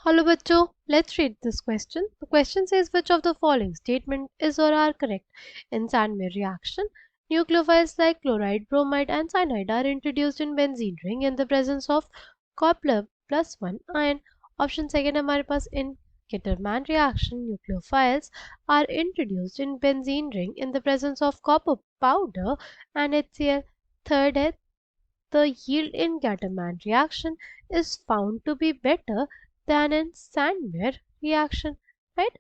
Hello bachcho, let's read this question. The question says which of the following statement is or are correct. In Sandmeer reaction, nucleophiles like chloride, bromide and cyanide are introduced in benzene ring in the presence of copper plus 1 ion. Option second हमारे पास in Ketterman reaction, nucleophiles are introduced in benzene ring in the presence of copper powder and HCl. Third है the yield in Gatterman reaction is found to be better than in Sandmeer reaction, right?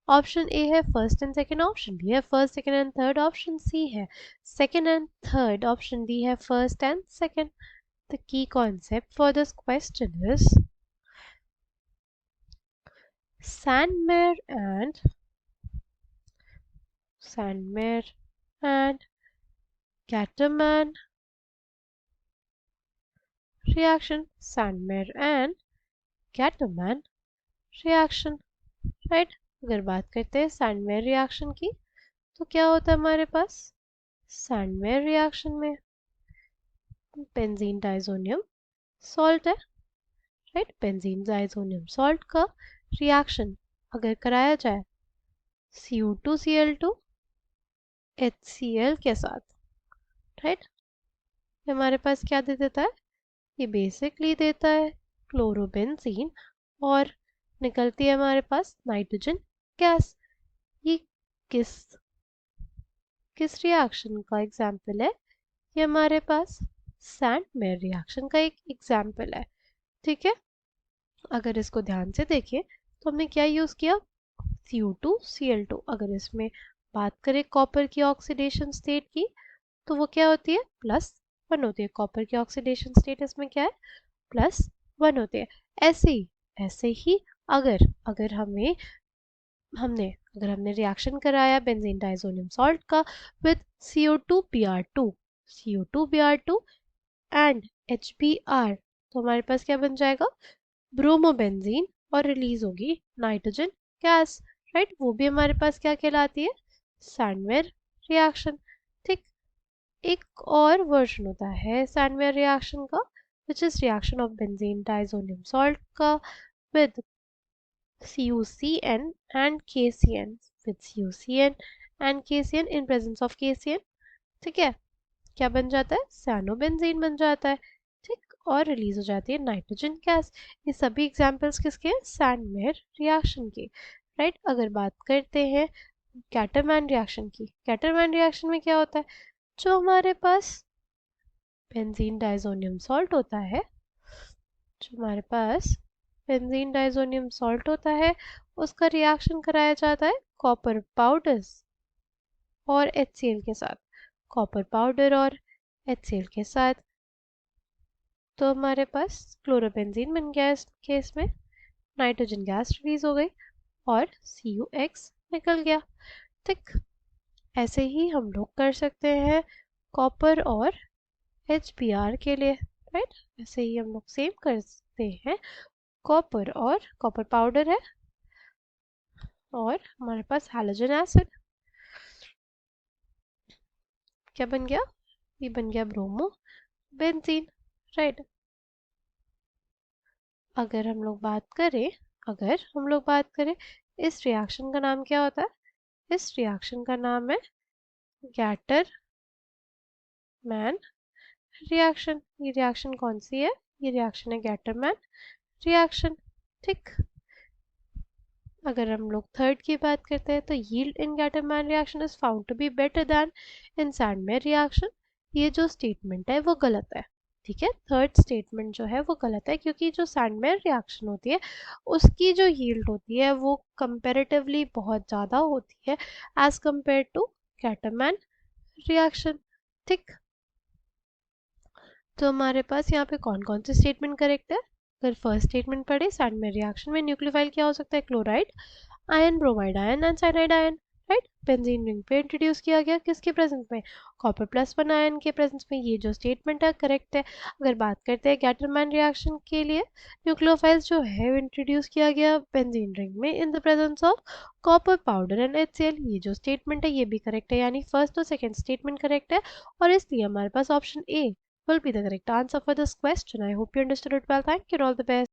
Option A है first and second, option B है first, second and third, option C है second and third, option D है first and second. The key concept for this question is Sandmeer and Gatterman reaction, Sandmeer and Gatterman reaction, right? अगर बात करते हैं Sandmeyer reaction की तो क्या होता है हमारे पास सैंडमेयर रिएक्शन में बेंजीन डाइजोनियम सॉल्ट है, राइट? बेंजीन डाइजोनियम सॉल्ट का रिएक्शन अगर कराया जाए Cu2Cl2 HCl के साथ, राइट? हमारे पास क्या दे देता है? ये बेसिकली देता है क्लोरोबेंजीन और निकलती है हमारे पास नाइट्रोजन गैस. ये किस रिएक्शन का एग्जाम्पल है? ये हमारे पास सैंडमेयर रिएक्शन का एक एग्जाम्पल है, ठीक है? अगर इसको ध्यान से देखें तो हमने क्या यूज किया? Cu2Cl2. अगर इसमें बात करें कॉपर की ऑक्सीडेशन स्टेट की तो वो क्या होती है? +1 होती है. कॉपर की ऑक्सीडेशन स्टेट इसमें क्या है? +1 होती है. ऐसे ही अगर हमने रिएक्शन कराया बेंजीन डाइजोनियम सॉल्ट का विद CO2Br2 एंड HBr तो हमारे पास क्या बन जाएगा? ब्रोमोबेंजीन और रिलीज होगी नाइट्रोजन गैस, राइट? वो भी हमारे पास क्या कहलाती है? सैंडमेयर रिएक्शन, ठीक? एक और वर्जन होता है सैंडमेयर रिएक्शन का which is reaction of benzene diazonium salt का with CuCN and KCN, with CuCN and KCN in presence of KCN, ठीक है? क्या बन जाता है? साइनोबेंजीन बन जाता है, ठीक? और रिलीज हो जाती है नाइट्रोजन गैस. ये सभी एग्जांपल्स किसके हैं? सैंडमेयर रिएक्शन के, राइट? अगर बात करते हैं कैटरमैन रिएक्शन की, कैटरमैन रिएक्शन में क्या होता है? जो हमारे पास बेंजीन डाइजोनियम सॉल्ट होता है, उसका रिएक्शन कराया जाता है कॉपर पाउडर्स और HCl के साथ. कॉपर पाउडर और HCl के साथ तो हमारे पास क्लोरोबेंजीन बन गया. इस केस में नाइट्रोजन गैस रिलीज हो गई और CuX निकल गया, ठीक? ऐसे ही हम लोग कर सकते हैं कॉपर और HBr के लिए, राइट? ऐसे ही हम लोग सेम करते हैं कॉपर पाउडर है और हमारे पास हैलोजन एसिड. क्या बन गया? ये बन गया ब्रोमो बेंजीन, राइट? अगर हम लोग बात करें इस रिएक्शन का नाम क्या होता है? इस रिएक्शन का नाम है गैटरमैन रिएक्शन. ये रिएक्शन कौन सी है? ये रिएक्शन है गैटरमैन रिएक्शन, ठीक? अगर हम लोग थर्ड की बात करते हैं तो yield in Gattermann reaction is found to be better than in Sandmeyer reaction. ये जो स्टेटमेंट है वो गलत है, ठीक है? थर्ड स्टेटमेंट जो है वो गलत है क्योंकि जो सैंडमेयर रिएक्शन होती है उसकी जो यील्ड होती है वो कंपैरेटिवली बहुत ज़्यादा होती है as compare to Gattermann reaction, ठीक? तो हमारे पास यहाँ पे कौन कौन से स्टेटमेंट करेक्ट है? अगर फर्स्ट स्टेटमेंट पढ़े सैंडमेयर रिएक्शन में न्यूक्लियोफाइल क्या हो सकता है? Chloride ion, bromide ion and cyanide ion, right? Benzene ring पे इंट्रोड्यूस किया गया किसके प्रेजेंस में? कॉपर +1 आयन के प्रेजेंस में. ये जो स्टेटमेंट है करेक्ट है. अगर बात करते हैं गैटरमैन रिएक्शन के लिए न्यूक्लियोफाइल्स जो है इंट्रोड्यूस किया गया बेंजीन रिंग में in the presence of copper powder and HCl. ये जो स्टेटमेंट है ये भी करेक्ट है, यानी फर्स्ट और सेकेंड स्टेटमेंट करेक्ट है और इसलिए हमारे पास option A will be the correct answer for this question. I hope you understood it well. Thank you and all the best.